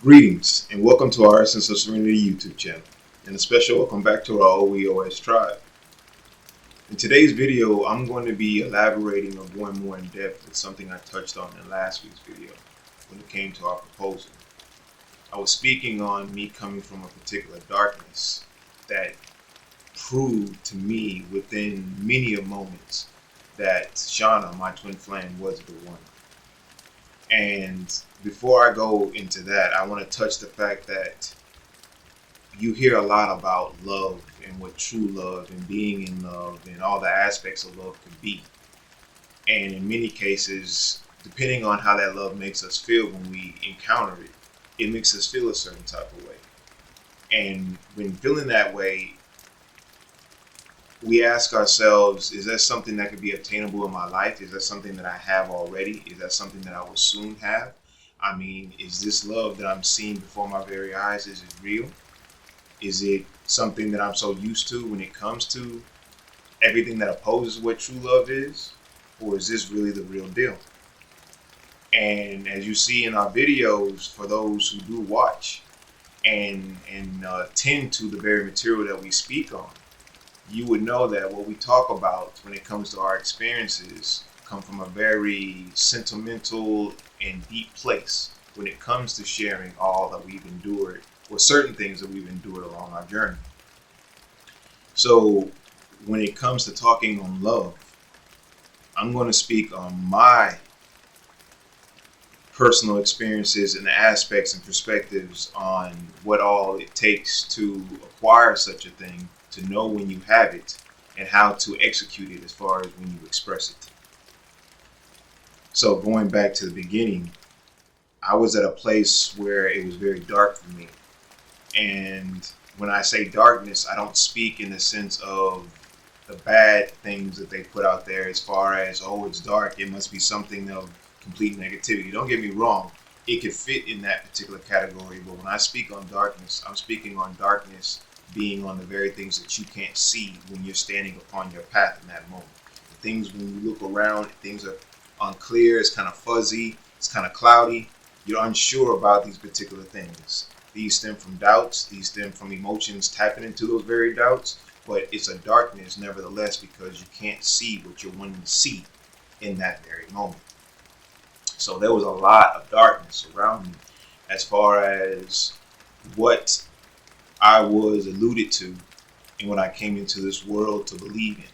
Greetings and welcome to our Essence of Serenity YouTube channel, and a special welcome back to our OEOS tribe. In today's video, I'm going to be elaborating or going more in depth with something I touched on in last week's video when it came to our proposal. I was speaking on me coming from a particular darkness that proved to me within many a moments that Shana, my twin flame, was the one. And before I go into that, I want to touch the fact that you hear a lot about love and what true love and being in love and all the aspects of love could be. And in many cases, depending on how that love makes us feel when we encounter it, it makes us feel a certain type of way. And when feeling that way, we ask ourselves, is that something that could be obtainable in my life? Is that something that I have already? Is that something that I will soon have? I mean, is this love that I'm seeing before my very eyes, is it real? Is it something that I'm so used to when it comes to everything that opposes what true love is? Or is this really the real deal? And as you see in our videos, for those who do watch and tend to the very material that we speak on, you would know that what we talk about when it comes to our experiences come from a very sentimental and deep place when it comes to sharing all that we've endured or certain things that we've endured along our journey. So when it comes to talking on love, I'm going to speak on my personal experiences and aspects and perspectives on what all it takes to acquire such a thing, to know when you have it, and how to execute it as far as when you express it. So going back to the beginning, I was at a place where it was very dark for me. And when I say darkness, I don't speak in the sense of the bad things that they put out there as far as, oh, it's dark, it must be something of complete negativity. Don't get me wrong, it could fit in that particular category. But when I speak on darkness, I'm speaking on darkness being on the very things that you can't see when you're standing upon your path in that moment. The things when you look around, things are unclear, it's kind of fuzzy, it's kind of cloudy. You're unsure about these particular things. These stem from doubts, these stem from emotions tapping into those very doubts, but it's a darkness nevertheless because you can't see what you're wanting to see in that very moment. So there was a lot of darkness around me as far as what I was alluded to and what I came into this world to believe in.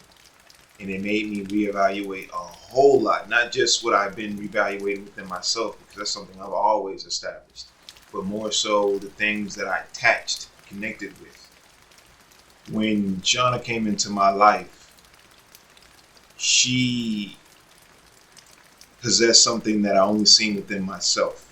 And it made me reevaluate a whole lot, not just what I've been reevaluating within myself, because that's something I've always established, but more so the things that I attached, connected with. When Shana came into my life, she possessed something that I only seen within myself.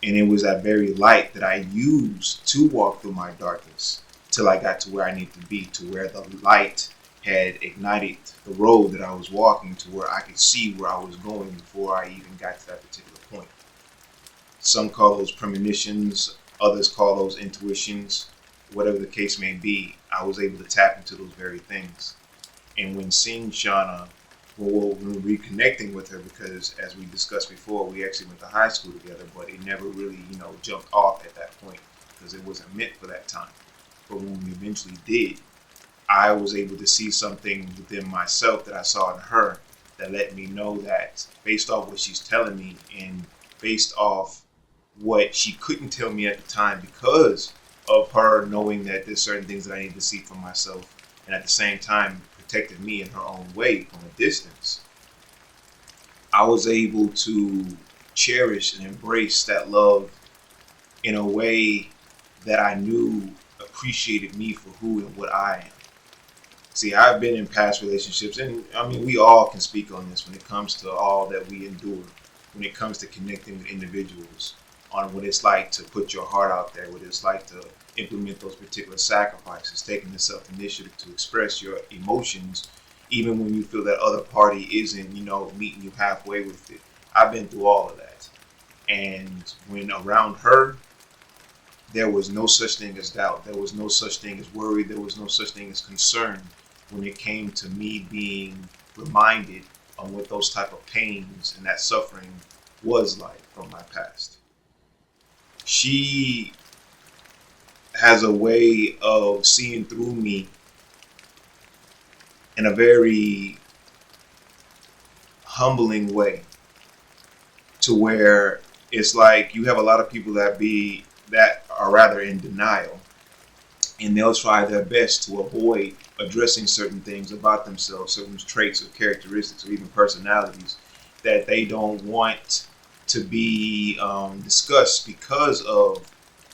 And it was that very light that I used to walk through my darkness till I got to where I needed to be, to where the light had ignited the road that I was walking to, where I could see where I was going before I even got to that particular point. Some call those premonitions, others call those intuitions, whatever the case may be. I was able to tap into those very things. And when seeing Shana, when reconnecting with her, because as we discussed before, we actually went to high school together, but it never really, jumped off at that point because it wasn't meant for that time. But when we eventually did, I was able to see something within myself that I saw in her that let me know that based off what she's telling me and based off what she couldn't tell me at the time because of her knowing that there's certain things that I need to see for myself, and at the same time protected me in her own way from a distance, I was able to cherish and embrace that love in a way that I knew appreciated me for who and what I am. See, I've been in past relationships, and I mean, we all can speak on this when it comes to all that we endure, when it comes to connecting with individuals, on what it's like to put your heart out there, what it's like to implement those particular sacrifices, taking the self-initiative to express your emotions, even when you feel that other party isn't, meeting you halfway with it. I've been through all of that. And when around her, there was no such thing as doubt. There was no such thing as worry. There was no such thing as concern when it came to me being reminded on what those type of pains and that suffering was like from my past. she has a way of seeing through me in a very humbling way, to where it's like you have a lot of people that are rather in denial, and they'll try their best to avoid addressing certain things about themselves, certain traits or characteristics or even personalities that they don't want to be discussed because of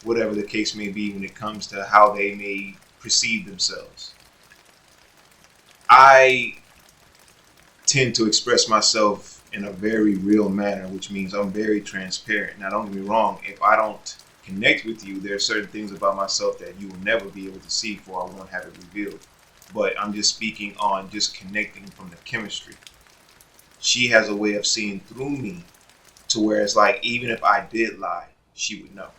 whatever the case may be when it comes to how they may perceive themselves. I tend to express myself in a very real manner, which means I'm very transparent. Now, don't get me wrong, if I don't connect with you, there are certain things about myself that you will never be able to see, for I won't have it revealed. But I'm just speaking on just connecting from the chemistry. She has a way of seeing through me to where it's like, even if I did lie, she would know.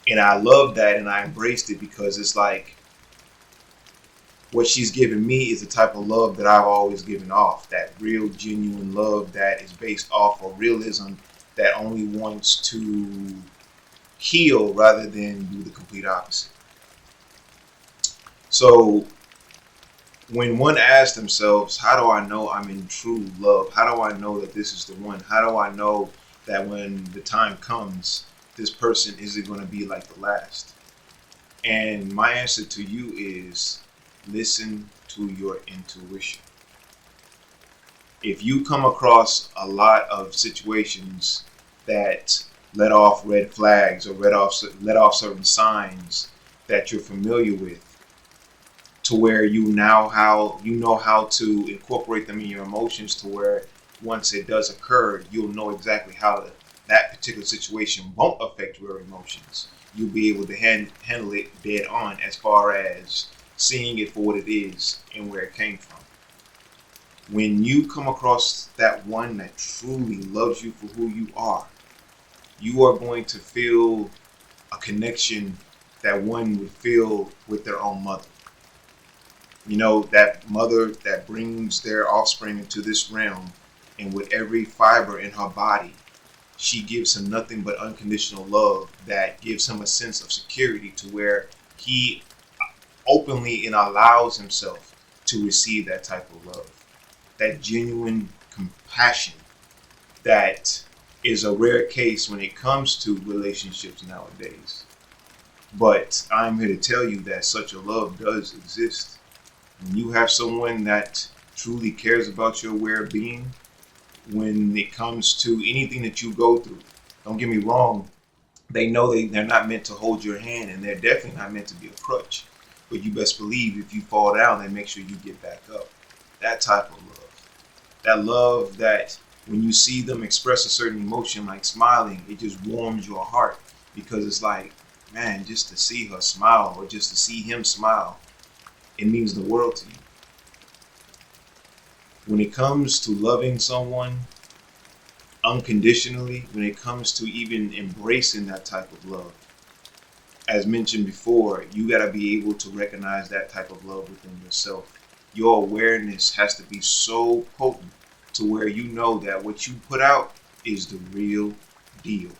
And I love that, and I embraced it, because it's like what she's given me is the type of love that I've always given off. That real, genuine love that is based off of realism, that only wants to heal rather than do the complete opposite. So when one asks themselves, how do I know I'm in true love? How do I know that this is the one? How do I know that when the time comes, this person isn't going to be like the last? And my answer to you is, listen to your intuition. If you come across a lot of situations that let off red flags or let off certain signs that you're familiar with, to where you know how to incorporate them in your emotions, to where once it does occur, you'll know exactly how that particular situation won't affect your emotions. You'll be able to handle it dead on, as far as seeing it for what it is and where it came from. When you come across that one that truly loves you for who you are going to feel a connection that one would feel with their own mother. You know, that mother that brings their offspring into this realm, and with every fiber in her body, she gives him nothing but unconditional love that gives him a sense of security, to where he openly and allows himself to receive that type of love. That genuine compassion that is a rare case when it comes to relationships nowadays. But I'm here to tell you that such a love does exist. When you have someone that truly cares about your well-being, when it comes to anything that you go through, don't get me wrong, they know they're not meant to hold your hand, and they're definitely not meant to be a crutch. But you best believe if you fall down, they make sure you get back up. That type of love. That love that when you see them express a certain emotion like smiling, it just warms your heart, because it's like, man, just to see her smile or just to see him smile, it means the world to you. When it comes to loving someone unconditionally, when it comes to even embracing that type of love, as mentioned before, you got to be able to recognize that type of love within yourself. Your awareness has to be so potent to where you know that what you put out is the real deal.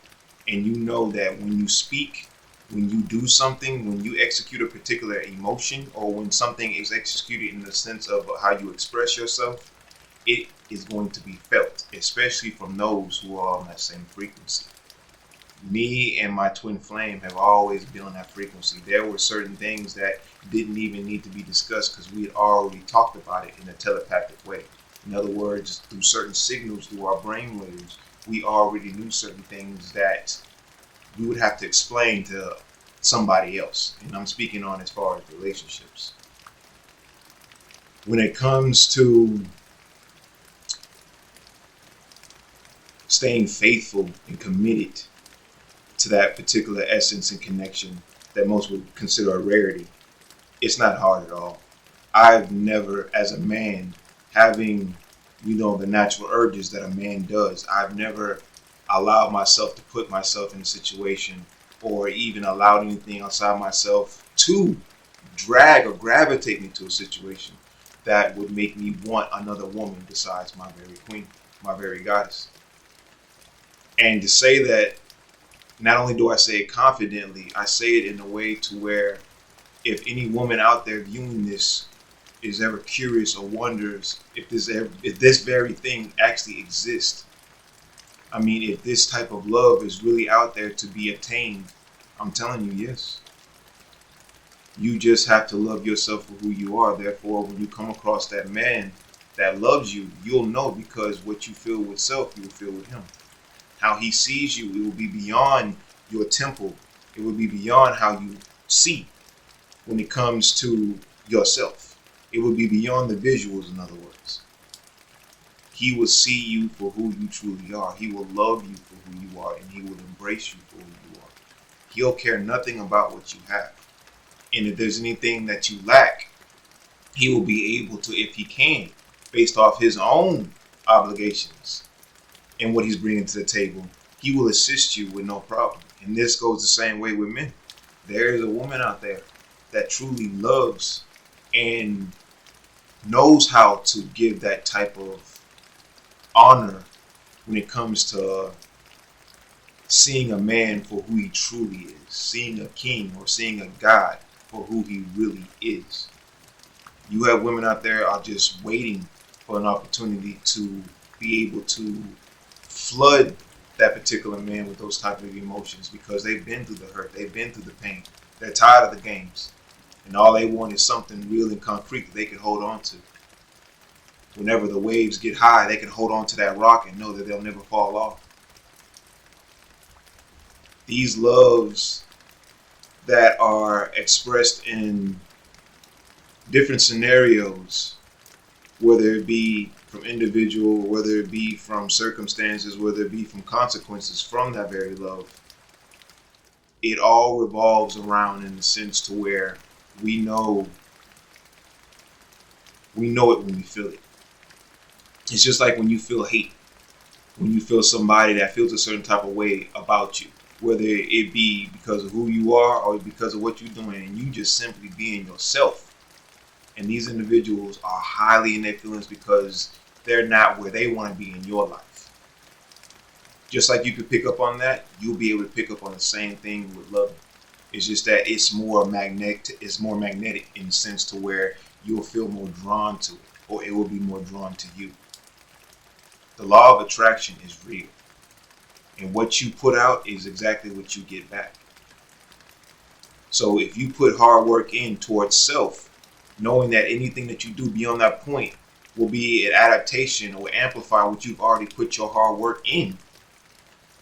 And you know that when you speak, when you do something, when you execute a particular emotion, or when something is executed in the sense of how you express yourself, it is going to be felt, especially from those who are on that same frequency. Me and my twin flame have always been on that frequency. There were certain things that didn't even need to be discussed because we had already talked about it in a telepathic way. In other words, through certain signals through our brain waves, we already knew certain things that we would have to explain to somebody else. And I'm speaking on as far as relationships. When it comes to staying faithful and committed to that particular essence and connection that most would consider a rarity, it's not hard at all. I've never, as a man, having, the natural urges that a man does, I've never allowed myself to put myself in a situation or even allowed anything outside myself to drag or gravitate me to a situation that would make me want another woman besides my very queen, my very goddess. And to say that Not only do I say it confidently, I say it in a way to where if any woman out there viewing this is ever curious or wonders if this very thing actually exists, I mean, if this type of love is really out there to be attained, I'm telling you, yes. You just have to love yourself for who you are. Therefore, when you come across that man that loves you, you'll know, because what you feel with self, you will feel with him. How he sees you, it will be beyond your temple. It will be beyond how you see when it comes to yourself. It will be beyond the visuals, in other words. He will see you for who you truly are. He will love you for who you are, and he will embrace you for who you are. He'll care nothing about what you have. And if there's anything that you lack, he will be able to, if he can, based off his own obligations and what he's bringing to the table, he will assist you with no problem. And this goes the same way with men. There is a woman out there that truly loves and knows how to give that type of honor when it comes to seeing a man for who he truly is, seeing a king or seeing a god for who he really is. You have women out there are just waiting for an opportunity to be able to flood that particular man with those type of emotions, because they've been through the hurt, they've been through the pain, they're tired of the games, and all they want is something real and concrete that they can hold on to. Whenever the waves get high, they can hold on to that rock and know that they'll never fall off. These loves that are expressed in different scenarios, whether it be from individual, whether it be from circumstances, whether it be from consequences from that very love, it all revolves around in the sense to where we know it when we feel it. It's just like when you feel hate, when you feel somebody that feels a certain type of way about you, whether it be because of who you are or because of what you're doing, and you just simply being yourself. And these individuals are highly in their feelings because they're not where they want to be in your life. Just like you could pick up on that, you'll be able to pick up on the same thing with love. It's just that it's more magnetic in the sense to where you'll feel more drawn to it, or it will be more drawn to you. The law of attraction is real. And what you put out is exactly what you get back. So if you put hard work in towards self, knowing that anything that you do beyond that point will be an adaptation or amplify what you've already put your hard work in,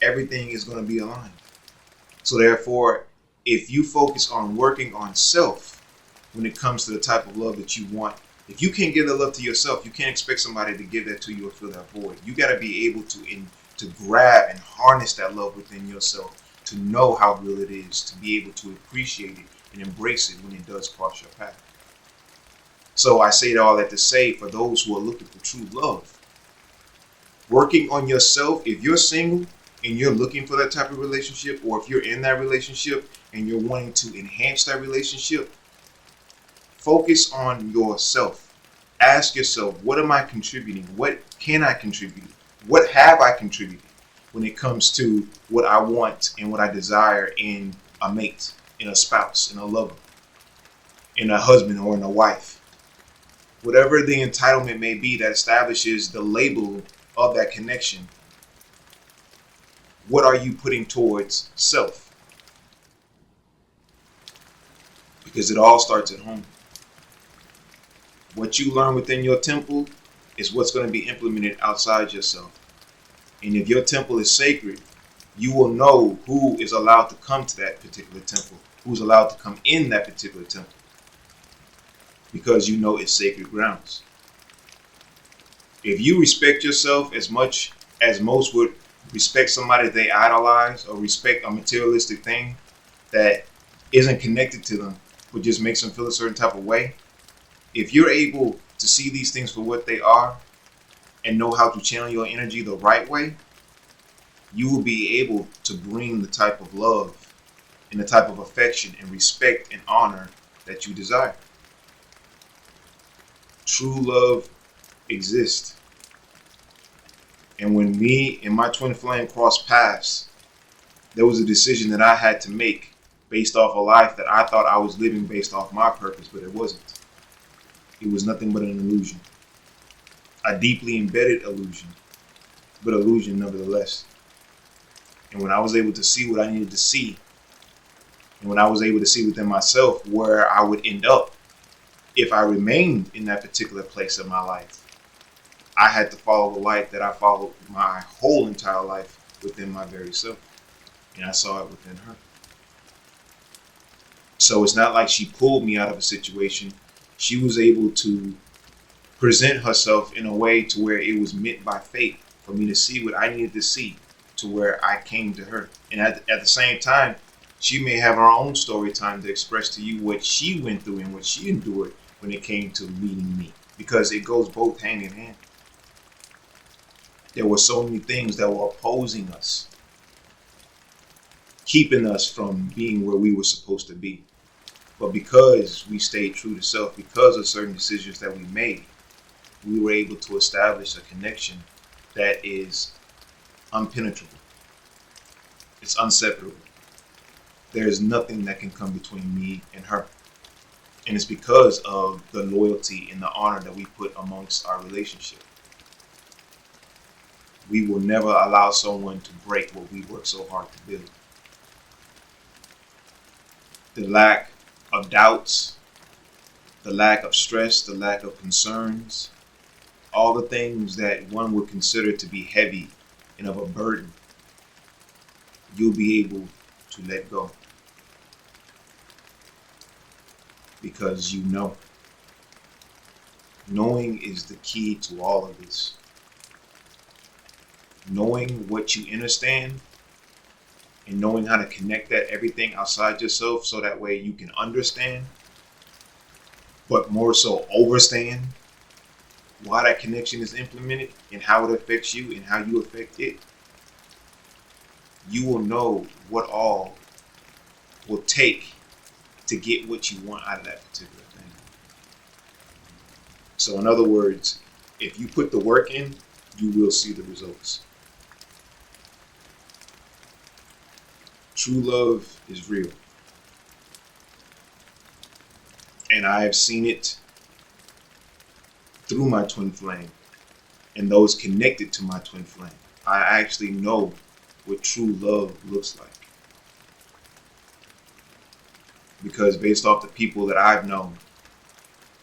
everything is going to be aligned. So therefore, if you focus on working on self when it comes to the type of love that you want, if you can't give that love to yourself, you can't expect somebody to give that to you or fill that void. You got to be able to grab and harness that love within yourself, to know how real it is, to be able to appreciate it and embrace it when it does cross your path. So I say all that to say, for those who are looking for true love, working on yourself, if you're single and you're looking for that type of relationship, or if you're in that relationship and you're wanting to enhance that relationship, focus on yourself. Ask yourself, what am I contributing? What can I contribute? What have I contributed when it comes to what I want and what I desire in a mate, in a spouse, in a lover, in a husband or in a wife? Whatever the entitlement may be that establishes the label of that connection, what are you putting towards self? Because it all starts at home. What you learn within your temple is what's going to be implemented outside yourself. And if your temple is sacred, you will know who is allowed to come to that particular temple, who's allowed to come in that particular temple, because you know it's sacred grounds. If you respect yourself as much as most would respect somebody they idolize, or respect a materialistic thing that isn't connected to them but just makes them feel a certain type of way, if you're able to see these things for what they are and know how to channel your energy the right way, you will be able to bring the type of love and the type of affection and respect and honor that you desire. True love exists. And when me and my twin flame cross paths, There was a decision that I had to make based off a life that I thought I was living based off my purpose, but it wasn't. It was nothing but an illusion. A deeply embedded illusion, but illusion nevertheless. And when I was able to see what I needed to see, and when I was able to see within myself where I would end up if I remained in that particular place of my life, I had to follow the light that I followed my whole entire life within my very self. And I saw it within her. So it's not like she pulled me out of a situation. She was able to present herself in a way to where it was meant by fate for me to see what I needed to see to where I came to her. And at the same time, she may have her own story time to express to you what she went through and what she endured when it came to meeting me, because it goes both hand in hand. There were so many things that were opposing us, keeping us from being where we were supposed to be. But because we stayed true to self, because of certain decisions that we made, we were able to establish a connection that is unpenetrable. It's inseparable. There is nothing that can come between me and her. And it's because of the loyalty and the honor that we put amongst our relationship. We will never allow someone to break what we worked so hard to build. The lack of doubts, the lack of stress, the lack of concerns, all the things that one would consider to be heavy and of a burden, you'll be able to let go. Because you know. Knowing is the key to all of this. Knowing what you understand and knowing how to connect that everything outside yourself so that way you can understand, but more so overstand why that connection is implemented and how it affects you and how you affect it. You will know what all will take to get what you want out of that particular thing. So in other words, if you put the work in, you will see the results. True love is real. And I have seen it through my twin flame and those connected to my twin flame. I actually know what true love looks like. Because based off the people that I've known,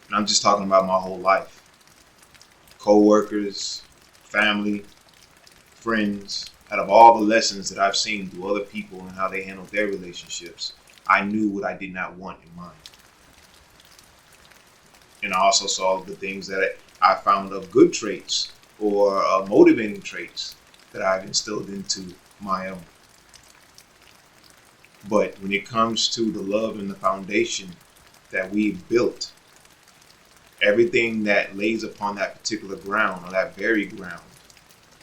and I'm just talking about my whole life, co-workers, family, friends, out of all the lessons that I've seen through other people and how they handle their relationships, I knew what I did not want in mine. And I also saw the things that I found of good traits or motivating traits that I've instilled into my own. But when it comes to the love and the foundation that we've built, everything that lays upon that particular ground or that very ground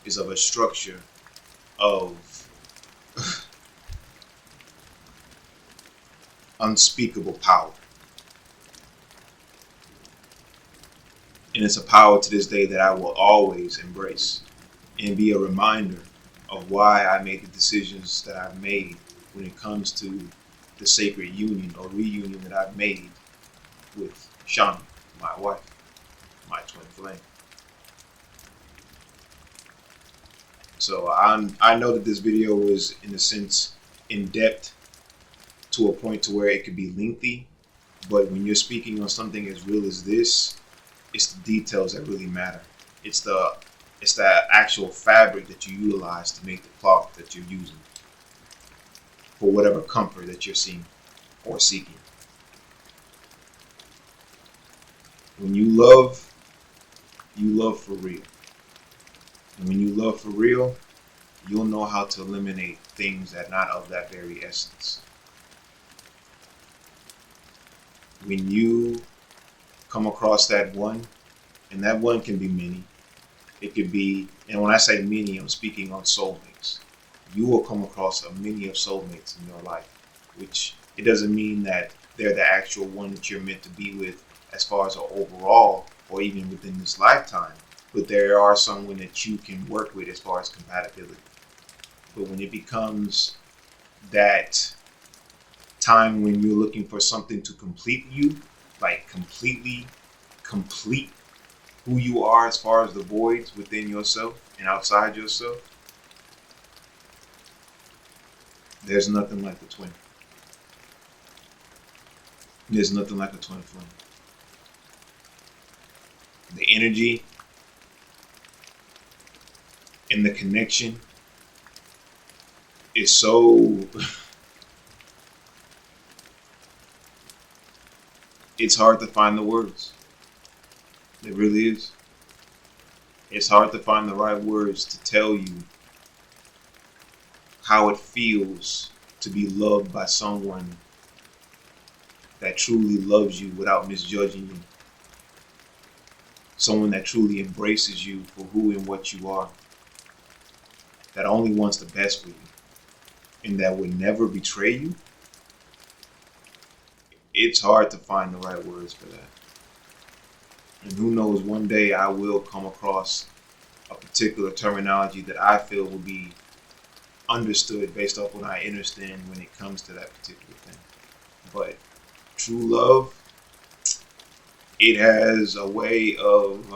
is of a structure of unspeakable power. And it's a power to this day that I will always embrace and be a reminder of why I made the decisions that I've made when it comes to the sacred union or reunion that I've made with Shana, my wife, my twin flame. So I know that this video was, in a sense, in depth to a point to where it could be lengthy, but when you're speaking on something as real as this, it's the details that really matter. It's the actual fabric that you utilize to make the cloth that you're using for whatever comfort that you're seeing or seeking. When you love for real. And when you love for real, you'll know how to eliminate things that are not of that very essence. When you come across that one, and that one can be many. It could be, and when I say many, I'm speaking on soulmates. You will come across a many of soulmates in your life, which it doesn't mean that they're the actual one that you're meant to be with as far as an overall or even within this lifetime, but there are someone that you can work with as far as compatibility. But when it becomes that time when you're looking for something to complete you, like completely complete who you are as far as the voids within yourself and outside yourself, there's nothing like the twin. There's nothing like a twin flame. The energy and the connection is so it's hard to find the words. It really is. It's hard to find the right words to tell you how it feels to be loved by someone that truly loves you without misjudging you. Someone that truly embraces you for who and what you are. That only wants the best for you. And that would never betray you. It's hard to find the right words for that. And who knows, one day I will come across a particular terminology that I feel will be understood based off what I understand when it comes to that particular thing. But true love, it has a way of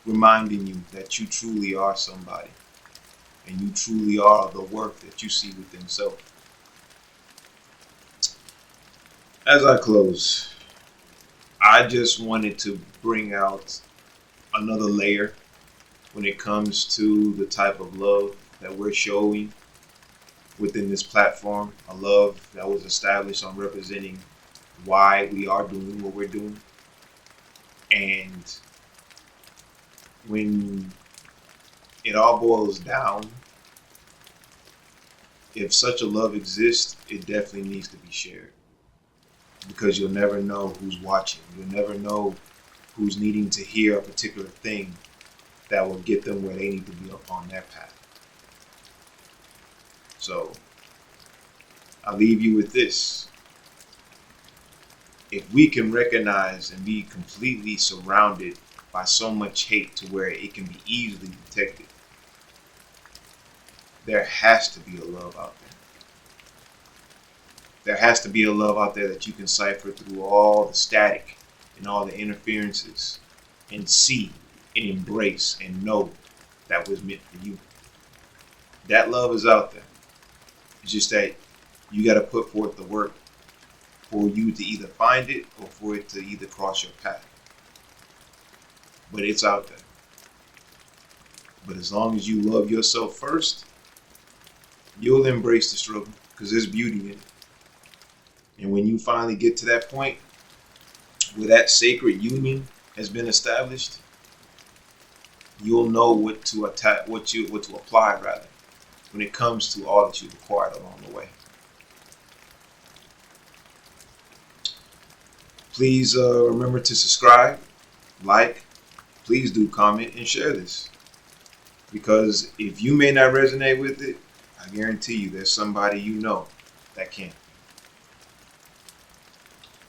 reminding you that you truly are somebody. And you truly are the worth that you see within self. As I close, I just wanted to bring out another layer when it comes to the type of love that we're showing within this platform. A love that was established on representing why we are doing what we're doing. And when it all boils down, if such a love exists, it definitely needs to be shared. Because you'll never know who's watching. You'll never know who's needing to hear a particular thing that will get them where they need to be up on their path. So, I'll leave you with this. If we can recognize and be completely surrounded by so much hate to where it can be easily detected, there has to be a love out there. There has to be a love out there that you can cipher through all the static and all the interferences and see and embrace and know that was meant for you. That love is out there. It's just that you got to put forth the work for you to either find it or for it to either cross your path. But it's out there. But as long as you love yourself first, you'll embrace the struggle because there's beauty in it. And when you finally get to that point where that sacred union has been established, you'll know what to apply rather when it comes to all that you've acquired along the way. Please remember to subscribe, like, please do comment and share this. Because if you may not resonate with it, I guarantee you there's somebody you know that can.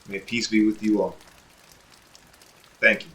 May peace be with you all. Thank you.